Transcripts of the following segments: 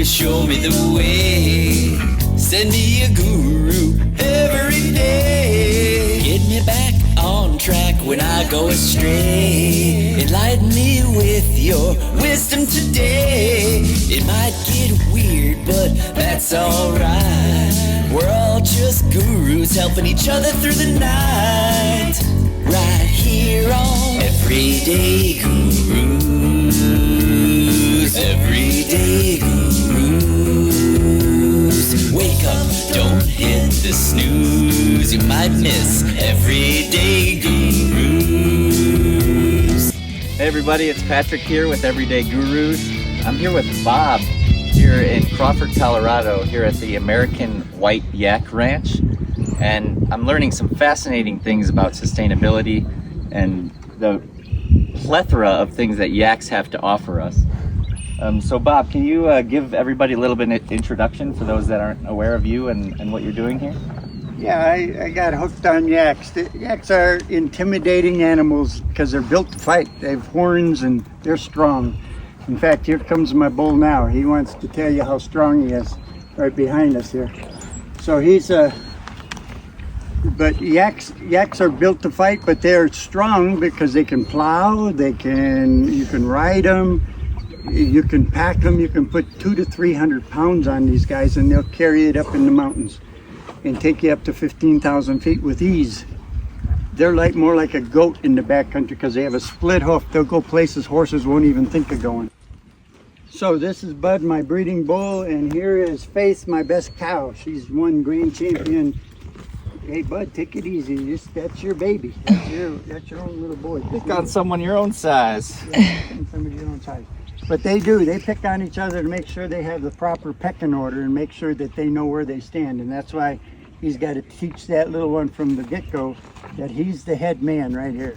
to show me the way. Send me a guru every day. Get me back on track when I go astray. Enlighten me with your wisdom today. It might get weird, but that's alright. We're all just gurus helping each other through the night. Right here on Everyday Gurus. Everyday Gurus. Wake up, don't hit the snooze. You might miss Everyday Gurus. Hey everybody, it's Patrick here with Everyday Gurus. I'm here with Bob here in Crawford, Colorado, here at the American White Yak Ranch. And I'm learning some fascinating things about sustainability and the plethora of things that yaks have to offer us. So Bob, can you give everybody a little bit of introduction for those that aren't aware of you and what you're doing here? Yeah, I got hooked on yaks. The yaks are intimidating animals because they're built to fight. They have horns and they're strong. In fact, here comes my bull now. He wants to tell you how strong he is right behind us here. So but yaks are built to fight, but they're strong because they can plow, you can ride them, you can pack them, you can put 200 to 300 pounds on these guys and they'll carry it up in the mountains and take you up to 15,000 feet with ease. They're more like a goat in the backcountry because they have a split hoof. They'll go places horses won't even think of going. So this is Bud, my breeding bull, and here is Faith, my best cow. She's won grand champion. Hey Bud, take it easy. That's your baby. That's your own little boy. Pick on someone your own size. Yeah, somebody your own size. But they pick on each other to make sure they have the proper pecking order and make sure that they know where they stand. And that's why he's got to teach that little one from the get-go that he's the head man right here.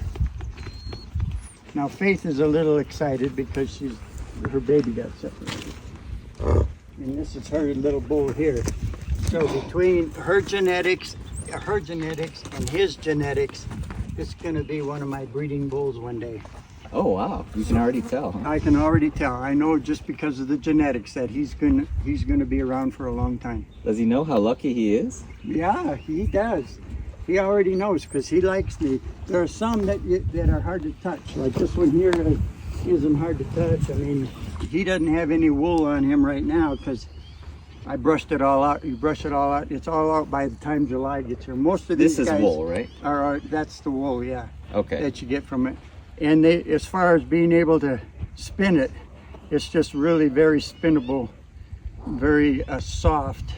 Now Faith is a little excited because her baby got separated. And this is her little bull here. So between her genetics and his genetics, it's going to be one of my breeding bulls one day. Oh wow, you can already tell. Huh? I can already tell. I know just because of the genetics that he's going to be around for a long time. Does he know how lucky he is? Yeah, he does. He already knows because he likes me. There are some that are hard to touch. Like this one here isn't hard to touch. I mean, he doesn't have any wool on him right now because I brushed it all out. You brush it all out. It's all out by the time July gets here. Most of these guys, this is wool, right? That's the wool, yeah. Okay. That you get from it. And as far as being able to spin it, it's just really very spinnable, very soft.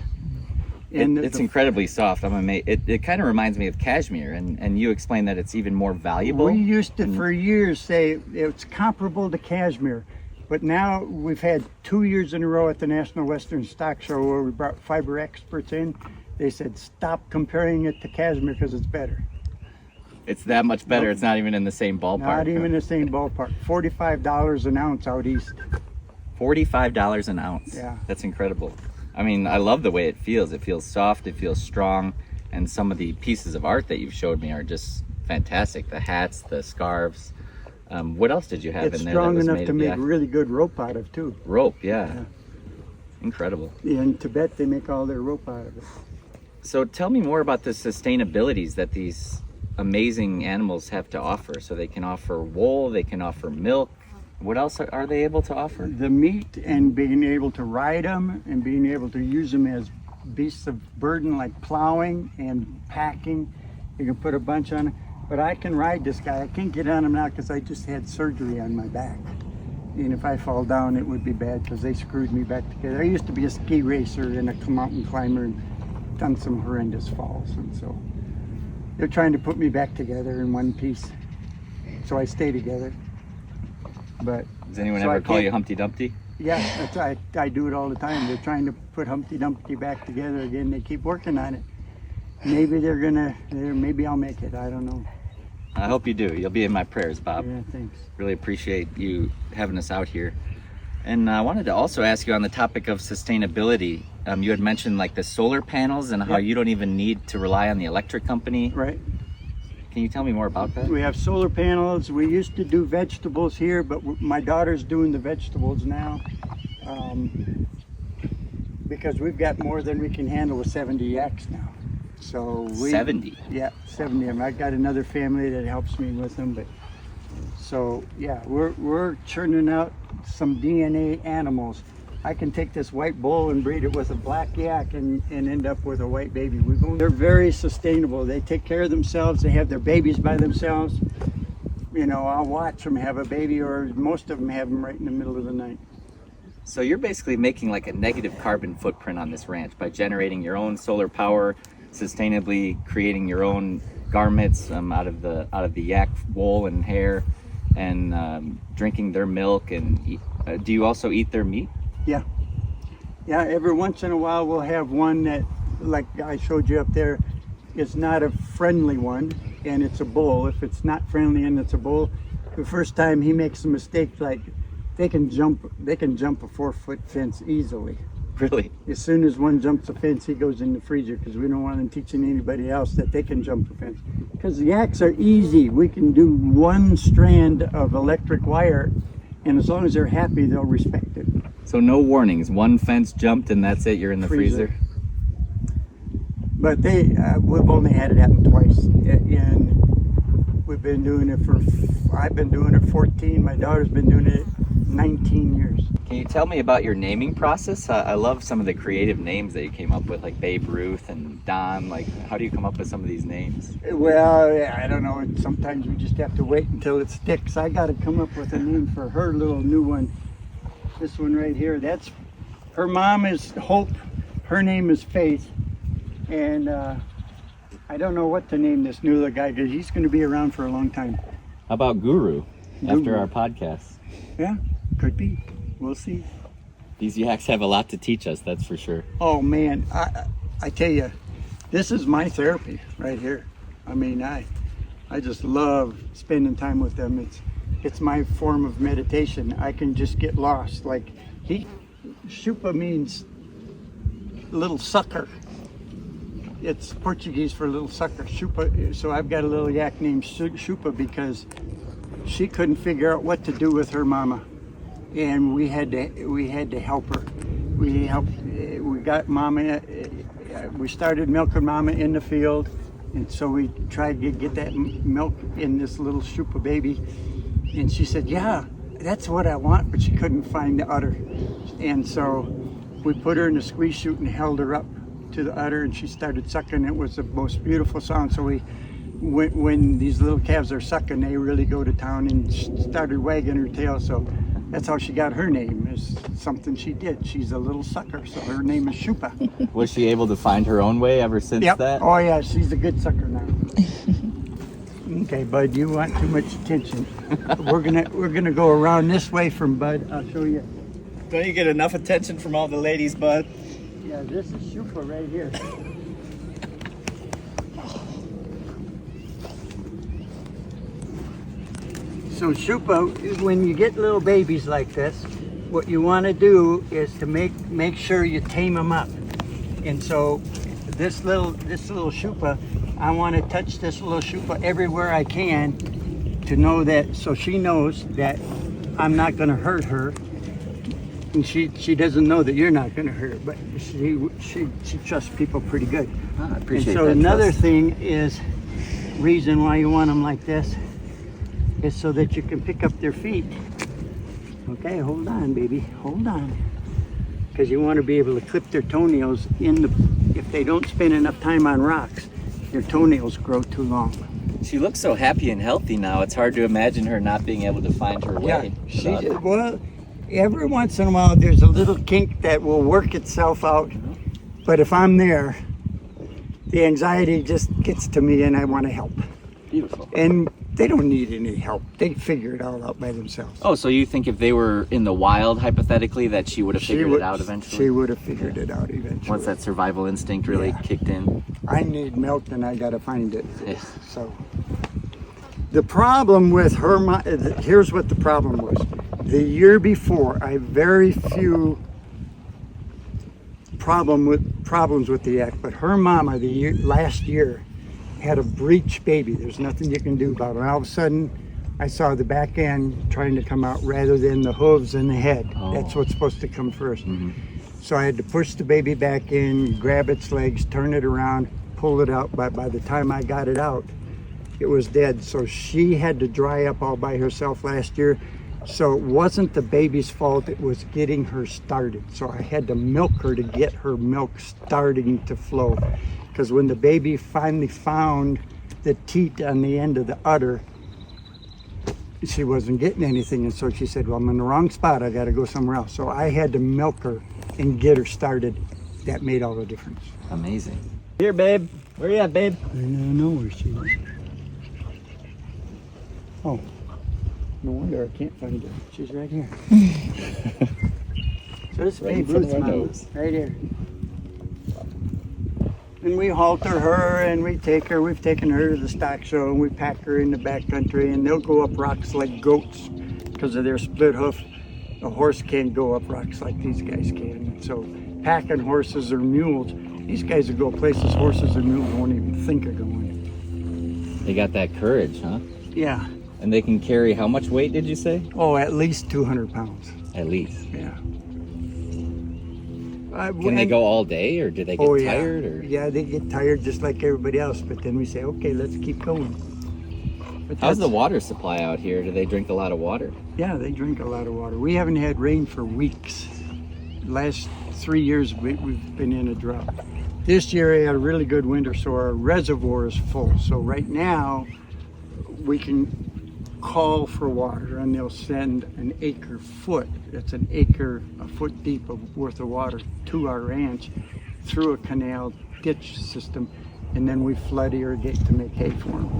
And it's incredibly soft. I'm amazed. It kind of reminds me of cashmere, and you explained that it's even more valuable. We used to for years say it's comparable to cashmere, but now we've had 2 years in a row at the National Western Stock Show where we brought fiber experts in. They said stop comparing it to cashmere because it's better. It's that much better. Nope. It's not even in the same ballpark. Not even the same ballpark. $45 an ounce out east. $45 an ounce. Yeah. That's incredible. I mean, I love the way it feels. It feels soft, it feels strong, and some of the pieces of art that you've showed me are just fantastic. The hats, the scarves. What else did you have in there? It's strong enough to make really good rope out of too. Rope, yeah. Incredible. Yeah, in Tibet they make all their rope out of it. So tell me more about the sustainabilities that these amazing animals have to offer. So they can offer wool, they can offer milk. What else are they able to offer? The meat and being able to ride them and being able to use them as beasts of burden like plowing and packing. You can put a bunch on it. But I can ride this guy. I can't get on him now because I just had surgery on my back. And if I fall down, it would be bad because they screwed me back together. I used to be a ski racer and a mountain climber and done some horrendous falls. And so they're trying to put me back together in one piece. So I stay together. But does anyone ever call you Humpty Dumpty? Yeah, I do it all the time. They're trying to put Humpty Dumpty back together again. They keep working on it. Maybe maybe I'll make it. I don't know. I hope you do. You'll be in my prayers, Bob. Yeah, thanks. Really appreciate you having us out here. And I wanted to also ask you on the topic of sustainability. You had mentioned like the solar panels and how you don't even need to rely on the electric company. Right. Can you tell me more about that? We have solar panels. We used to do vegetables here, but my daughter's doing the vegetables now. because we've got more than we can handle with 70 yaks now. So 70? Yeah, 70 of them. I've got another family that helps me with them, but so yeah, we're churning out some DNA animals. I can take this white bull and breed it with a black yak and end up with a white baby. They're very sustainable. They take care of themselves. They have their babies by themselves. You know, I'll watch them have a baby, or most of them have them right in the middle of the night. So you're basically making like a negative carbon footprint on this ranch by generating your own solar power, sustainably creating your own garments out of the yak wool and hair, and drinking their milk. And do you also eat their meat? Yeah. Every once in a while we'll have one that, like I showed you up there, is not a friendly one, and it's a bull. If it's not friendly and it's a bull, the first time he makes a mistake, like they can jump a 4-foot fence easily. Really? As soon as one jumps a fence, he goes in the freezer, because we don't want him teaching anybody else that they can jump a fence. Because the yaks are easy. We can do one strand of electric wire, and as long as they're happy, they'll respect it. So no warnings. One fence jumped and that's it. You're in the freezer. But we've only had it happen twice, and we've been doing it I've been doing it 14. My daughter's been doing it 19 years. Can you tell me about your naming process? I love some of the creative names that you came up with, like Babe Ruth and Don. Like, how do you come up with some of these names? Well, I don't know. Sometimes we just have to wait until it sticks. I got to come up with a name for her little new one. This one right here. Her mom is Hope. Her name is Faith. And I don't know what to name this new little guy, because he's going to be around for a long time. How about Guru? After our podcast? Yeah, could be. We'll see. These yaks have a lot to teach us, that's for sure. Oh man, I tell you, this is my therapy right here. I mean, I just love spending time with them. It's my form of meditation. I can just get lost. Like Shoopa means little sucker. It's Portuguese for little sucker. Shoopa. So I've got a little yak named Shoopa because she couldn't figure out what to do with her mama, and we had to help her. We got mama. We started milking mama in the field, and so we tried to get that milk in this little Shoopa baby. And she said, "Yeah, that's what I want," but she couldn't find the udder. And so we put her in a squeeze chute and held her up to the udder, and she started sucking. It was the most beautiful sound. So when these little calves are sucking, they really go to town, and started wagging her tail. So that's how she got her name, is something she did. She's a little sucker, so her name is Shoopa. Was she able to find her own way ever since that? Oh yeah, she's a good sucker now. Okay, Bud, you want too much attention. We're gonna go around this way from Bud. I'll show you. Don't you get enough attention from all the ladies, Bud? Yeah, this is Shoopa right here. So Shoopa, when you get little babies like this, what you want to do is to make sure you tame them up. And so this little Shoopa, I want to touch this little Shoopa everywhere I can to know that, so she knows that I'm not going to hurt her. And she doesn't know that you're not going to hurt her, but she trusts people pretty good. I appreciate that. And so that another trust. thing is, reason why you want them like this is so that you can pick up their feet. Okay, hold on, baby, hold on. Because you want to be able to clip their toenails if they don't spend enough time on rocks, their toenails grow too long. She looks so happy and healthy now. It's hard to imagine her not being able to find her way. Yeah, well, every once in a while there's a little kink that will work itself out. But if I'm there, the anxiety just gets to me and I want to help. Beautiful. And they don't need any help. They figure it all out by themselves. Oh, so you think if they were in the wild, hypothetically, that she would have figured it out eventually? She would have figured it out eventually. Once that survival instinct really kicked in? I need milk and I got to find it. Yeah. So the problem with her, here's what the problem was. The year before, I had very few problems with the yak, but her mama last year had a breech baby. There's nothing you can do about it. And all of a sudden, I saw the back end trying to come out rather than the hooves and the head. Oh. That's what's supposed to come first. Mm-hmm. So I had to push the baby back in, grab its legs, turn it around, pull it out. But by the time I got it out, it was dead. So she had to dry up all by herself last year. So it wasn't the baby's fault, it was getting her started. So I had to milk her to get her milk starting to flow. Because when the baby finally found the teat on the end of the udder, she wasn't getting anything. And so she said, well, I'm in the wrong spot, I gotta go somewhere else. So I had to milk her and get her started. That made all the difference. Amazing. Here, babe. Where you at, babe? I don't know where she is. Oh, no wonder I can't find her. She's right here. So this is Right in Babe front of Ruth's our mama, nose. right here. And we halter her and we take her. We've taken her to the stock show and we pack her in the back country, and they'll go up rocks like goats because of their split hoof. A horse can't go up rocks like these guys can. So packing horses or mules, these guys will go places horses or mules won't even think of going. They got that courage, huh? Yeah. And they can carry how much weight, did you say? Oh, at least 200 pounds. At least. Yeah. Can they go all day, or do they get tired? Or? Yeah, they get tired just like everybody else, but then we say, okay, let's keep going. But How's the water supply out here? Do they drink a lot of water? Yeah, they drink a lot of water. We haven't had rain for weeks. Last 3 years we've been in a drought. This year we had a really good winter, so our reservoir is full. So right now we can call for water, and they'll send an acre foot. That's an acre, a foot deep worth of water to our ranch through a canal ditch system, and then we flood irrigate to make hay for them.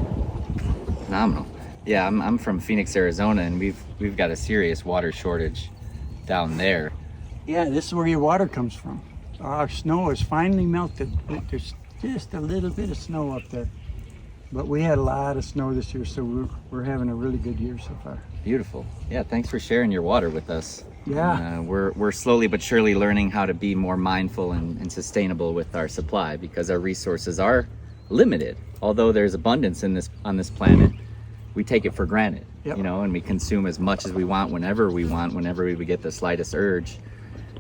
Phenomenal. Yeah, I'm from Phoenix, Arizona, and we've got a serious water shortage down there. Yeah, this is where your water comes from. Our snow is finally melted. There's just a little bit of snow up there. But we had a lot of snow this year, so we're having a really good year so far. Beautiful. Yeah, thanks for sharing your water with us. Yeah. We're slowly but surely learning how to be more mindful and sustainable with our supply, because our resources are limited. Although there's abundance on this planet, we take it for granted. Yep. You know, and we consume as much as we want, whenever we get the slightest urge.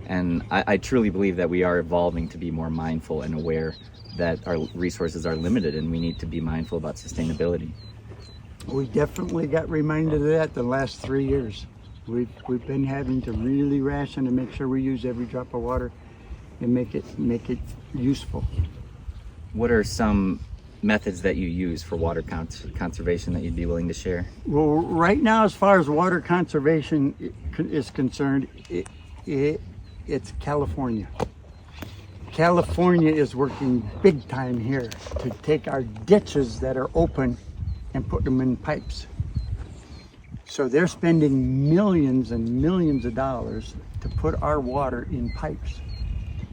And I truly believe that we are evolving to be more mindful and aware that our resources are limited, and we need to be mindful about sustainability. We definitely got reminded of that the last 3 years. We've been having to really ration and make sure we use every drop of water and make it useful. What are some methods that you use for water conservation that you'd be willing to share? Well, right now, as far as water conservation is concerned, it's California. California is working big time here to take our ditches that are open and put them in pipes. So they're spending millions and millions of dollars to put our water in pipes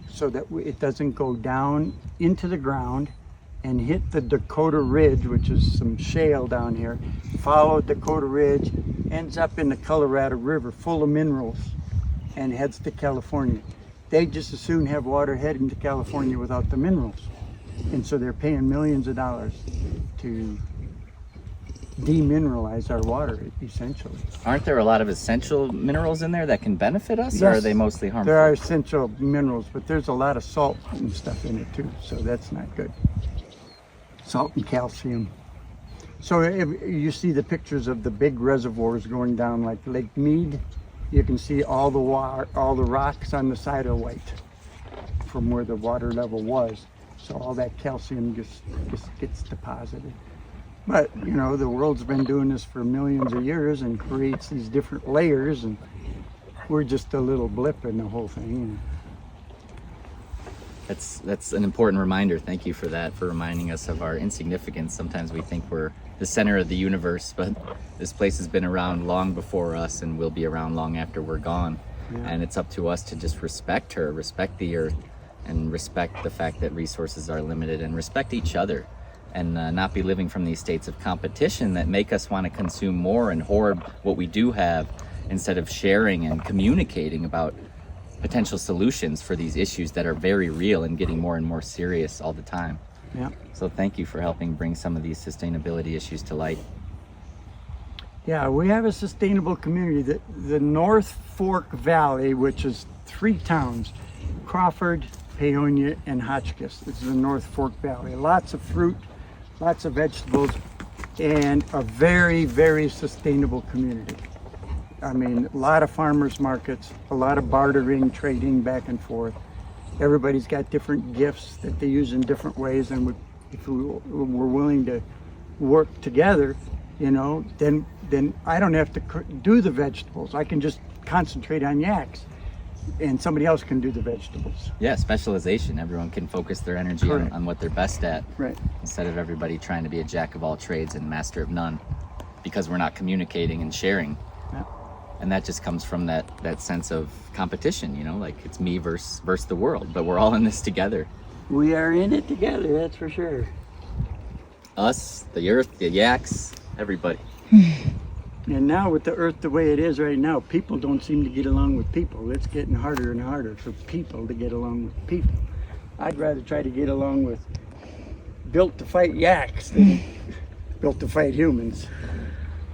so that it doesn't go down into the ground and hit the Dakota Ridge, which is some shale down here, follow Dakota Ridge, ends up in the Colorado River full of minerals and heads to California. They just as soon have water heading to California without the minerals. And so they're paying millions of dollars to demineralize our water, essentially. Aren't there a lot of essential minerals in there that can benefit us, Yes, or are they mostly harmful? There are essential minerals, but there's a lot of salt and stuff in it too, so that's not good. Salt and calcium. So if you see the pictures of the big reservoirs going down like Lake Mead, you can see all the rocks on the side are white from where the water level was. So all that calcium just gets deposited. But you know, the world's been doing this for millions of years and creates these different layers, and we're just a little blip in the whole thing. That's an important reminder. Thank you for that, for reminding us of our insignificance. Sometimes we think we're the center of the universe, but this place has been around long before us and will be around long after we're gone. Yeah. And it's up to us to just respect her, respect the earth, and respect the fact that resources are limited, and respect each other, and not be living from these states of competition that make us want to consume more and hoard what we do have, instead of sharing and communicating about potential solutions for these issues that are very real and getting more and more serious all the time. Yeah. So thank you for helping bring some of these sustainability issues to light. Yeah, we have a sustainable community. The North Fork Valley, which is 3 towns, Crawford, Paonia, and Hotchkiss. This is the North Fork Valley. Lots of fruit, lots of vegetables, and a very, very sustainable community. I mean, a lot of farmers markets, a lot of bartering, trading back and forth. Everybody's got different gifts that they use in different ways, and if we were willing to work together, you know, then I don't have to do the vegetables. I can just concentrate on yaks, and somebody else can do the vegetables. Yeah, specialization. Everyone can focus their energy on what they're best at, right? Instead of everybody trying to be a jack of all trades and master of none, because we're not communicating and sharing. Yeah. And that just comes from that sense of competition, you know, like it's me versus the world, but we're all in this together. We are in it together, that's for sure. Us, the earth, the yaks, everybody. And now with the earth the way it is right now, people don't seem to get along with people. It's getting harder and harder for people to get along with people. I'd rather try to get along with built to fight yaks than built to fight humans.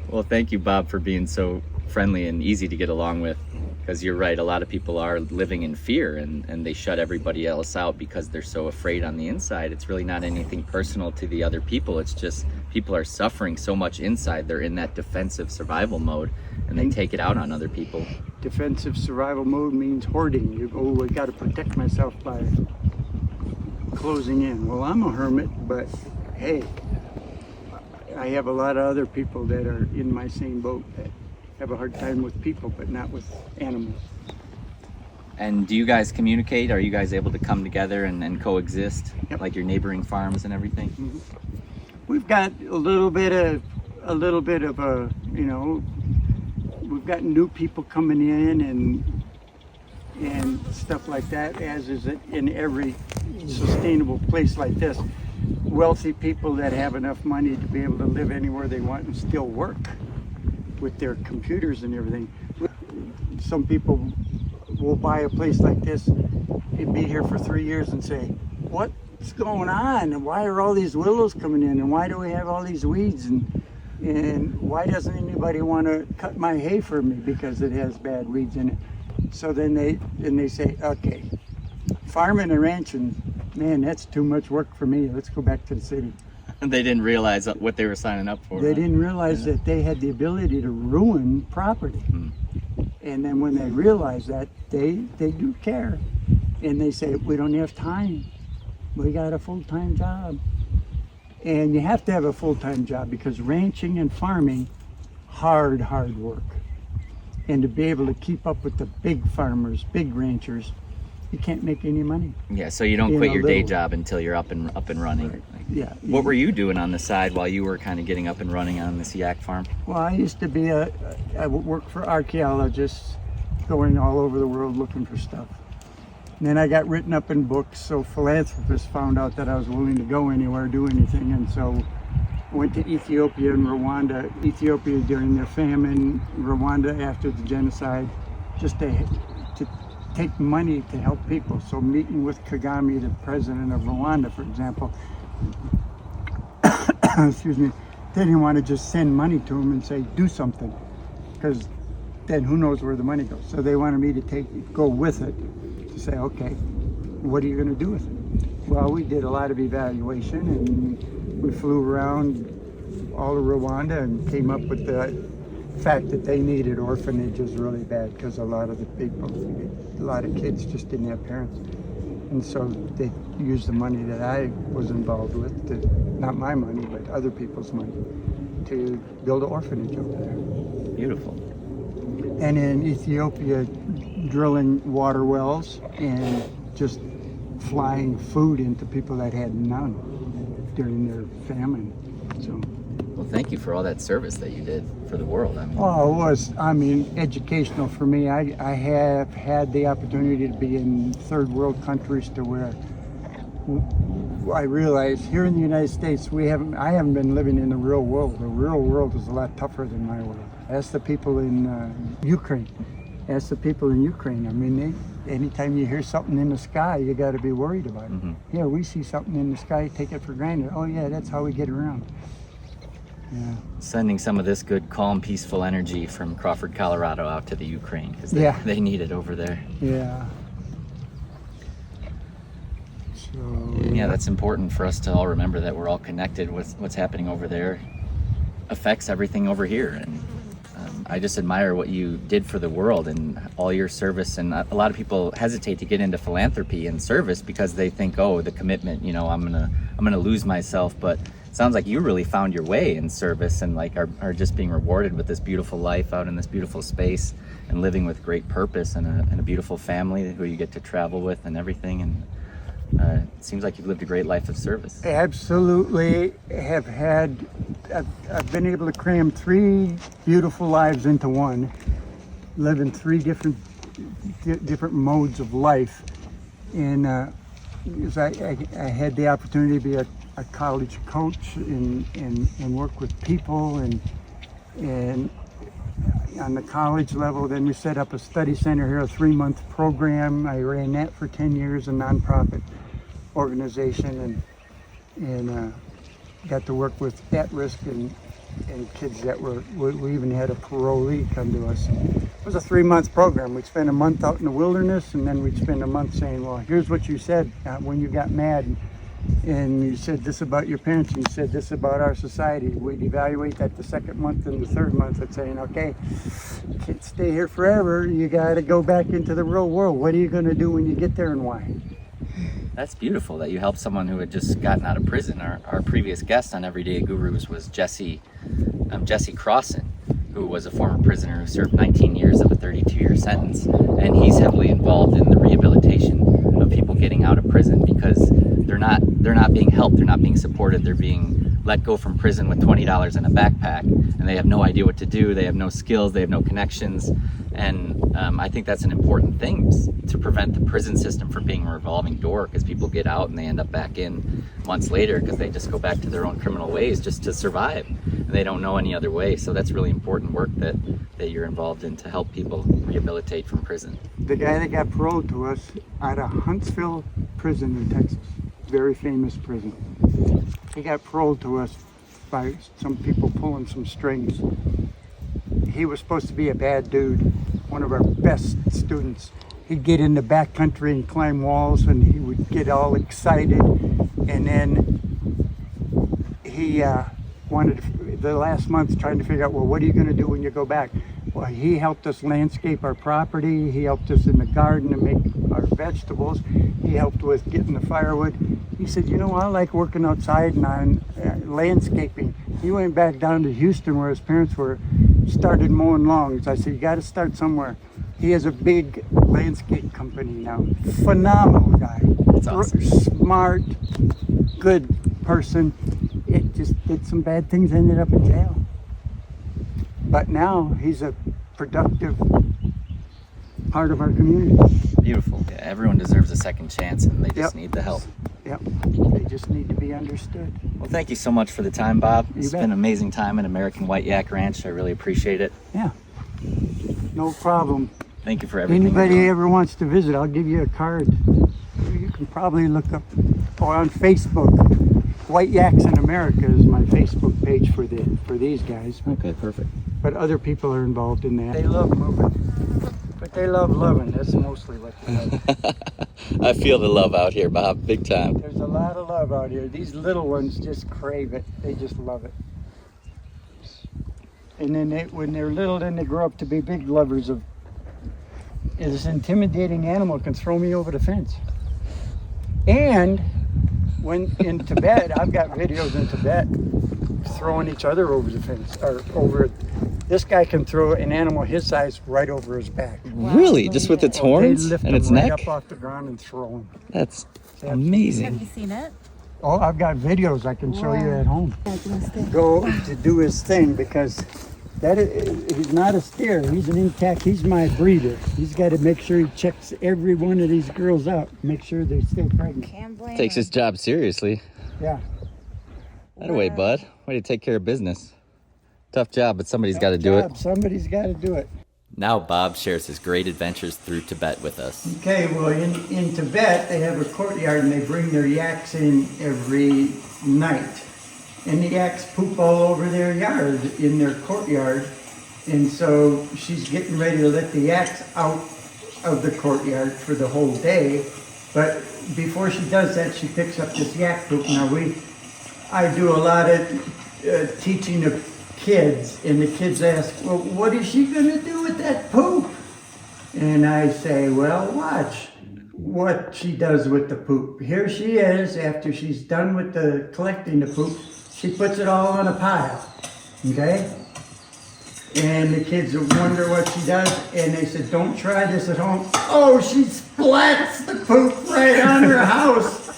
Well, thank you, Bob, for being so friendly and easy to get along with, because you're right, a lot of people are living in fear and they shut everybody else out because they're so afraid on the inside. It's really not anything personal to the other people. It's just people are suffering so much inside. They're in that defensive survival mode and they take it out on other people. Defensive survival mode means hoarding. You go, I got to protect myself by closing in. Well, I'm a hermit, but hey, I have a lot of other people that are in my same boat that have a hard time with people, but not with animals. And do you guys communicate? Are you guys able to come together and coexist, Yep. like your neighboring farms and everything? Mm-hmm. We've got a little bit of a, you know, we've got new people coming in and stuff like that, as is it in every sustainable place like this. Wealthy people that have enough money to be able to live anywhere they want and still work with their computers and everything. Some people will buy a place like this and be here for 3 years and say, what's going on? And why are all these willows coming in? And why do we have all these weeds? And why doesn't anybody want to cut my hay for me because it has bad weeds in it? So then they say, okay, farming and ranching, man, that's too much work for me. Let's go back to the city. They didn't realize what they were signing up for. They didn't realize that they had the ability to ruin property. And then when they realize that, they do care. And they say, we don't have time. We got a full-time job. And you have to have a full-time job because ranching and farming, hard work. And to be able to keep up with the big farmers, big ranchers, you can't make any money. Yeah, so you don't quit your day job until you're up and running. Right. Like, Yeah. what were you doing on the side while you were kind of getting up and running on this yak farm? Well, I used to be I would work for archaeologists, going all over the world looking for stuff. And then I got written up in books, so philanthropists found out that I was willing to go anywhere, do anything, and so I went to Ethiopia and Rwanda. Ethiopia during the famine, Rwanda after the genocide, just to take money to help people. So meeting with Kagame, the president of Rwanda, for example, excuse me, they didn't want to just send money to him and say, do something, because then who knows where the money goes. So they wanted me to go with it, to say, okay, what are you going to do with it? Well, we did a lot of evaluation, and we flew around all of Rwanda and came up with the fact that they needed orphanages really bad, because a lot of kids just didn't have parents. And so they used the money that I was involved with, not my money, but other people's money, to build an orphanage over there. Beautiful. And in Ethiopia, drilling water wells and just flying food into people that had none during their famine. So. Well, thank you for all that service that you did for the world. I mean, Oh, it was, educational for me. I have had the opportunity to be in third world countries to where I realized here in the United States, I haven't been living in the real world. The real world is a lot tougher than my world. Ask the people in Ukraine. Ask the people in Ukraine. I mean, anytime you hear something in the sky, you got to be worried about it. Mm-hmm. Yeah, we see something in the sky, take it for granted. Oh yeah, that's how we get around. Yeah. sending some of this good, calm, peaceful energy from Crawford, Colorado out to the Ukraine, because they need it over there. Yeah. So Yeah, that's important for us to all remember, that we're all connected with what's happening over there affects everything over here. And I just admire what you did for the world and all your service. And a lot of people hesitate to get into philanthropy and service because they think, oh, the commitment, you know, I'm gonna lose myself. But it sounds like you really found your way in service, and like are just being rewarded with this beautiful life out in this beautiful space and living with great purpose, and a beautiful family who you get to travel with and everything. And it seems like you've lived a great life of service. Absolutely I've been able to cram 3 beautiful lives into one, living 3 different modes of life. And because I had the opportunity to be a college coach and work with people and on the college level. Then we set up a study center here, a 3-month program. I ran that for 10 years, a nonprofit organization, and got to work with at-risk and kids that we even had a parolee come to us. It was a 3-month program. We'd spend a month out in the wilderness, and then we'd spend a month saying, well, here's what you said when you got mad, and you said this about your parents, and you said this about our society. We'd evaluate that the 2nd month and the 3rd month and saying, okay, you can't stay here forever. You got to go back into the real world. What are you going to do when you get there, and why? That's beautiful that you helped someone who had just gotten out of prison. Our previous guest on Everyday Gurus was Jesse Crossan, who was a former prisoner who served 19 years of a 32-year sentence. And he's heavily involved in the rehabilitation of people getting out of prison because they're not being helped, they're not being supported, they're being let go from prison with $20 in a backpack, and they have no idea what to do, they have no skills, they have no connections. And I think that's an important thing to prevent the prison system from being a revolving door, because people get out and they end up back in months later because they just go back to their own criminal ways just to survive, and they don't know any other way. So that's really important work that you're involved in to help people rehabilitate from prison. The guy that got paroled to us out of Huntsville prison in Texas, very famous prison, he got paroled to us by some people pulling some strings. He was supposed to be a bad dude, one of our best students. He'd get in the backcountry and climb walls, and he would get all excited. And then he the last month trying to figure out, well, what are you going to do when you go back? Well, he helped us landscape our property. He helped us in the garden to make our vegetables. He helped with getting the firewood. He said, you know, I like working outside and on landscaping. He went back down to Houston where his parents were, started mowing lawns. I said, you got to start somewhere. He has a big landscape company now. Phenomenal guy. That's awesome. Smart, good person. It just did some bad things, ended up in jail. But now he's a productive part of our community. Beautiful. Yeah, everyone deserves a second chance, and they just need the help. Yep. They just need to be understood. Well, thank you so much for the time, Bob. It's bet. been an amazing time at American White Yak Ranch. I really appreciate it. Yeah. No problem. Thank you for everything. Anybody ever wants to visit, I'll give you a card. You can probably look up, or on Facebook, White Yaks in America is my Facebook page for these guys. Okay, perfect. But other people are involved in that. They love moving, but they love loving. That's mostly what they love. I feel the love out here, Bob, big time. There's a lot of love out here. These little ones just crave it. They just love it. And then when they're little, then they grow up to be big lovers of. This intimidating animal can throw me over the fence. And when in Tibet, I've got videos in Tibet throwing each other over the fence, or over. This guy can throw an animal his size right over his back. Wow. Really? Just with its horns and its neck? Up off the ground and throw them. That's amazing. Have you seen it? Oh, I've got videos I can show you at home. Go to do his thing, because he's not a steer. He's an intact. He's my breeder. He's got to make sure he checks every one of these girls out, make sure they stay pregnant. Can't blame Takes his job seriously. Yeah. That way, bud. Way to take care of business. Tough job, but somebody's got to do it. Somebody's got to do it. Now Bob shares his great adventures through Tibet with us. Okay, well, in Tibet, they have a courtyard, and they bring their yaks in every night. And the yaks poop all over their yard, in their courtyard. And so she's getting ready to let the yaks out of the courtyard for the whole day. But before she does that, she picks up this yak poop. Now I do a lot of teaching of kids, and the kids ask, well, what is she gonna do with that poop? And I say, well, watch what she does with the poop. Here she is, after she's done with the collecting the poop, she puts it all in a pile, okay? And the kids wonder what she does, and they said, don't try this at home. Oh, she splats the poop right on her house.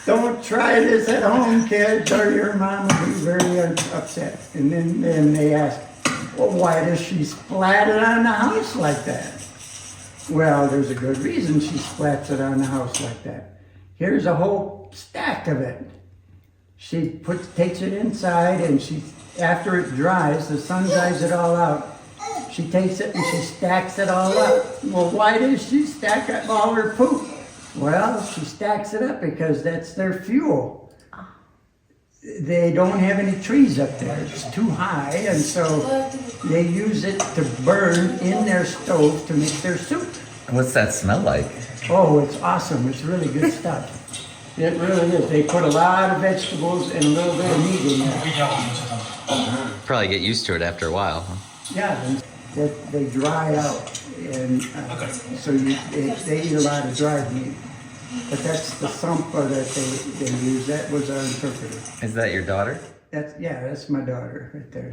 Don't try this at home, kids, or your mom will be very upset. And then they ask, well, why does she splat it on the house like that? Well, there's a good reason she splats it on the house like that. Here's a whole stack of it. She takes it inside, and after it dries, the sun dries it all out. She takes it and she stacks it all up. Well, why does she stack up all her poop? Well, she stacks it up because that's their fuel. They don't have any trees up there. It's too high, and so they use it to burn in their stove to make their soup. What's that smell like? Oh, it's awesome. It's really good stuff. It really is. They put a lot of vegetables and a little bit of meat in there. Probably get used to it after a while. Huh? Yeah, and they dry out, and so they eat a lot of dried meat. But that's the Shoopa that they use. That was our interpreter. Is that your daughter? That's my daughter right there.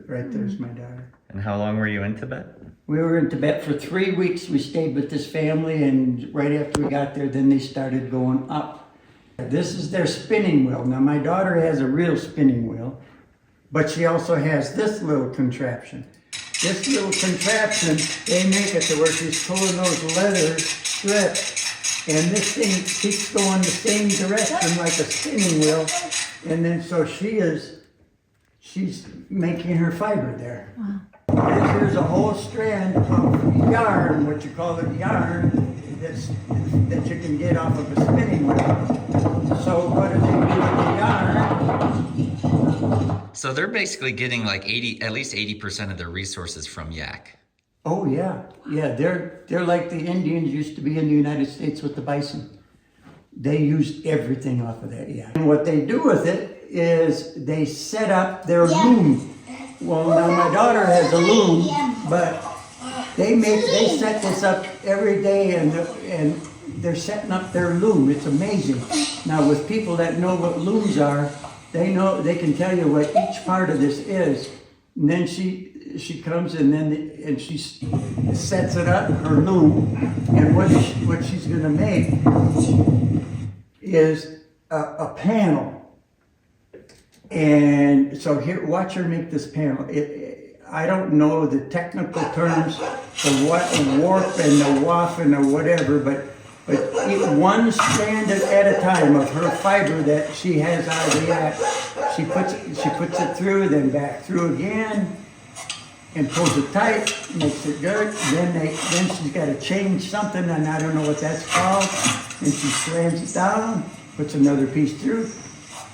Right there's my daughter. And how long were you in Tibet? We were in Tibet for 3 weeks. We stayed with this family, and right after we got there, then they started going up. This is their spinning wheel. Now, my daughter has a real spinning wheel, but she also has this little contraption. This little contraption, they make it to where she's pulling those leather strips, and this thing keeps going the same direction like a spinning wheel, and then so she's making her fiber there. Wow. Here's a whole strand of yarn, what you call it yarn, that you can get off of a spinning wheel. So what do they do with the yarn? So they're basically getting like at least 80% of their resources from yak. Oh yeah, they're like the Indians used to be in the United States with the bison. They used everything off of that yak. And what they do with it is they set up their loom. Well, now my daughter has a loom, but they set this up every day, and they're setting up their loom. It's amazing. Now, with people that know what looms are, they can tell you what each part of this is. And then she comes and she sets it up, her loom, and what she's going to make is a panel. And so here, watch her make this panel. I don't know the technical terms, the warp and the waff and the whatever, but one strand at a time of her fiber that she has out of the yak, she puts it through, then back through again, and pulls it tight, makes it good. Then she's got to change something, and I don't know what that's called. And she slams it down, puts another piece through.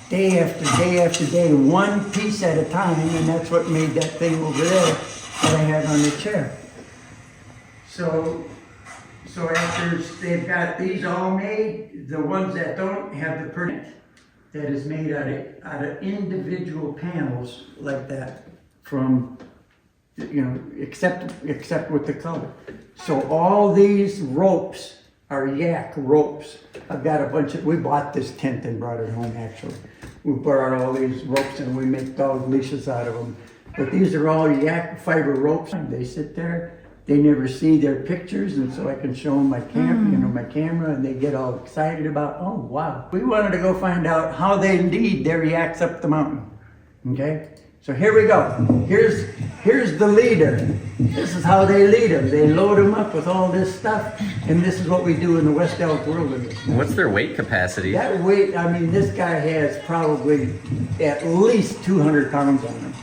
Day after day after day, one piece at a time, and that's what made that thing over there that I have on the chair. So after they've got these all made, the ones that don't have the print that is made out of individual panels like that, from except with the color. So all these ropes are yak ropes. I've got a bunch of. We bought this tent and brought it home actually. We brought all these ropes and we make dog leashes out of them. But these are all yak fiber ropes. They sit there, they never see their pictures, and so I can show them my camera, and they get all excited about, oh wow. We wanted to go find out how they lead their yaks up the mountain, okay? So here we go. Here's the leader. This is how they lead them. They load them up with all this stuff, and this is what we do in the West Elk Wilderness. What's their weight capacity? That weight, this guy has probably at least 200 pounds on him.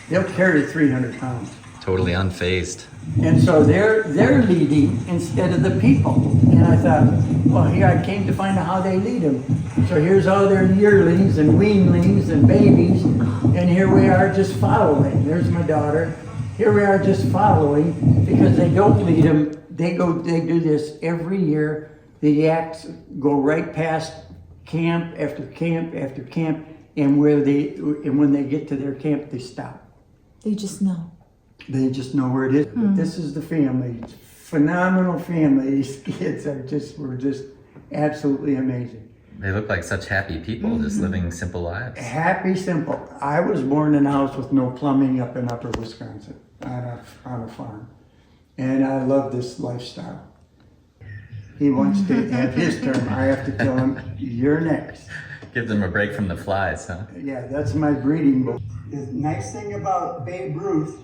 They'll carry 300 pounds. Totally unfazed. And so they're leading instead of the people. And I thought, well, here I came to find out how they lead them. So here's all their yearlings and weanlings and babies, and here we are just following. There's my daughter. Here we are just following, because they don't lead them. They do this every year The yaks go right past camp after camp after camp, and when they get to their camp, they stop. They just know. They just know where it is. But this is the family. Phenomenal family. These kids were just absolutely amazing. They look like such happy people, just living simple lives. Happy, simple. I was born in a house with no plumbing up in Upper Wisconsin on a farm. And I love this lifestyle. He wants to have his turn. I have to tell him, you're next. Gives them a break from the flies, huh? Yeah, that's my breeding book. The nice thing about Babe Ruth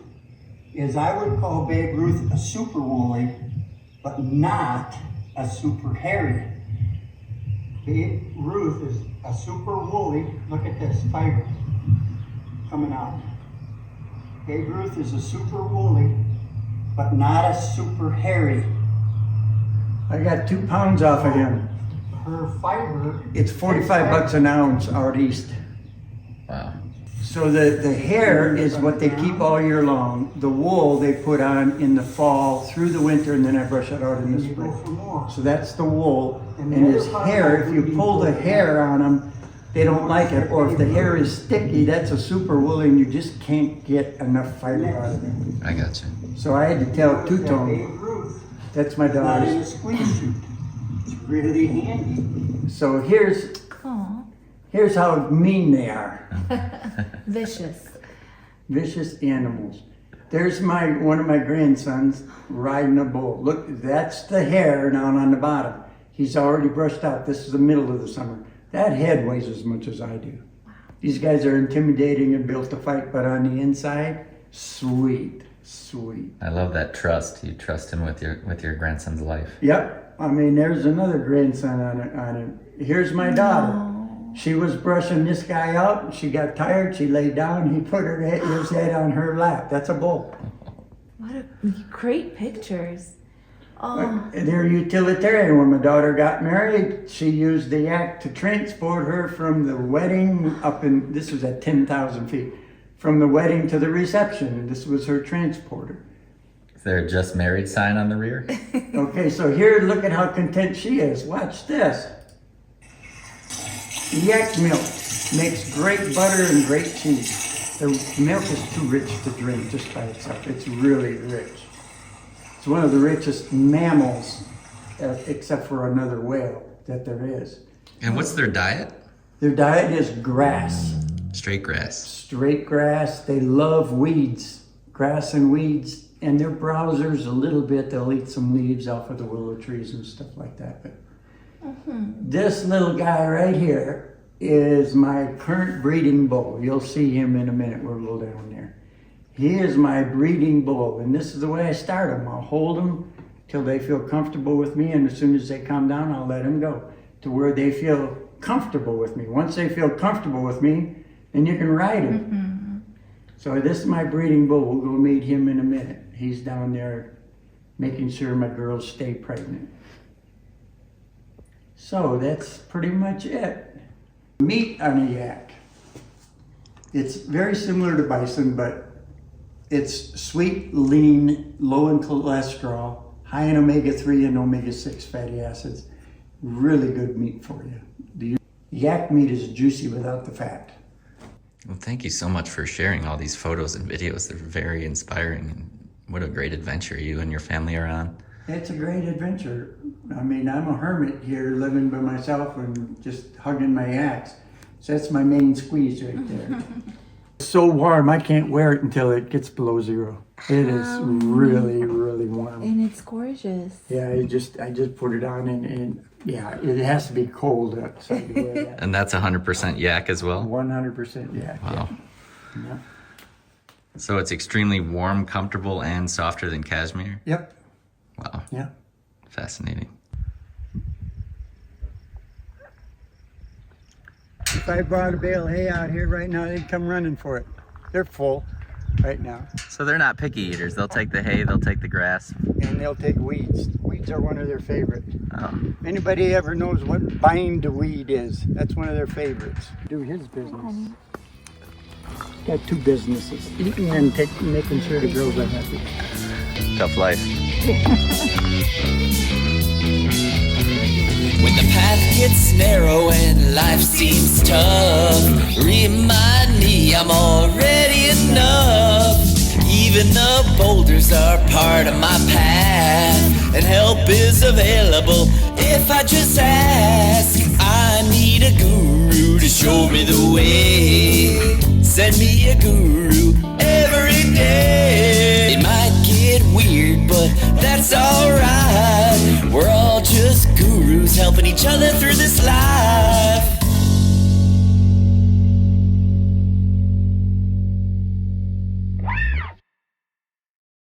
is I would call Babe Ruth a super woolly, but not a super hairy. Babe Ruth is a super woolly. Look at this fiber coming out. Babe Ruth is a super woolly, but not a super hairy. I got 2 pounds off of him. Her fiber. It's $45 an ounce out east. Wow. So the hair is what they keep all year long. The wool they put on in the fall through the winter, and then I brush it out in the spring. So that's the wool. And his hair, if you pull the hair on them, they don't like it. Or if the hair is sticky, that's a super woolly, and you just can't get enough fiber out of it. I got you. So I had to tell Two-Tone, that's my daughter's. It's really handy. So here's how mean they are. Vicious. Vicious animals. There's one of my grandsons riding a bull. Look, that's the hair down on the bottom. He's already brushed out. This is the middle of the summer. That head weighs as much as I do. These guys are intimidating and built to fight, but on the inside, sweet, sweet. I love that trust. You trust him with your grandson's life. Yep. I mean, there's another grandson on it. Here's my daughter. She was brushing this guy out. She got tired. She laid down. He put his head on her lap. That's a bull. What great pictures. Oh. They're utilitarian. When my daughter got married, she used the yak to transport her from the wedding this was at 10,000 feet, from the wedding to the reception. This was her transporter. Is there a just married sign on the rear? Okay, so here, look at how content she is. Watch this. Yak milk makes great butter and great cheese. The milk is too rich to drink just by itself. It's really rich. It's one of the richest mammals, except for another whale, that there is. And what's their diet? Their diet is grass. Straight grass. Straight grass. They love weeds, grass and weeds, and they're browsers a little bit. They'll eat some leaves off of the willow trees and stuff like that. But this little guy right here is my current breeding bull. You'll see him in a minute. We'll go down there. He is my breeding bull, and this is the way I start them. I'll hold them till they feel comfortable with me, and as soon as they calm down, I'll let them go to where they feel comfortable with me. Once they feel comfortable with me, then you can ride him. So this is my breeding bull. We'll go meet him in a minute. He's down there making sure my girls stay pregnant. So that's pretty much it. Meat on a yak. It's very similar to bison, but it's sweet, lean, low in cholesterol, high in omega-3 and omega-6 fatty acids. Really good meat for you. The yak meat is juicy without the fat. Well, thank you so much for sharing all these photos and videos. They're very inspiring, and what a great adventure you and your family are on. It's a great adventure. I mean, I'm a hermit here living by myself and just hugging my yaks. So that's my main squeeze right there. It's so warm, I can't wear it until it gets below 0. It is really, really warm. And it's gorgeous. Yeah, I just put it on and yeah, it has to be cold so I can wear that. And that's 100% yak as well? 100% yak. Wow. Yeah. So it's extremely warm, comfortable, and softer than cashmere? Yep. Wow. Yeah. Fascinating. If I brought a bale of hay out here right now, they'd come running for it. They're full right now. So they're not picky eaters. They'll take the hay, they'll take the grass. And they'll take weeds. Weeds are one of their favorite. Oh. Anybody ever knows what bindweed is? That's one of their favorites. Do his business. Got 2 businesses, eating and making sure the girls are happy. Tough life. is narrow and life seems tough. Remind me I'm already enough. Even the boulders are part of my path, and help is available if I just ask. I need a guru to show me the way. Send me a guru every day. It might get weird, but that's alright. We're all just gurus helping each other through this life.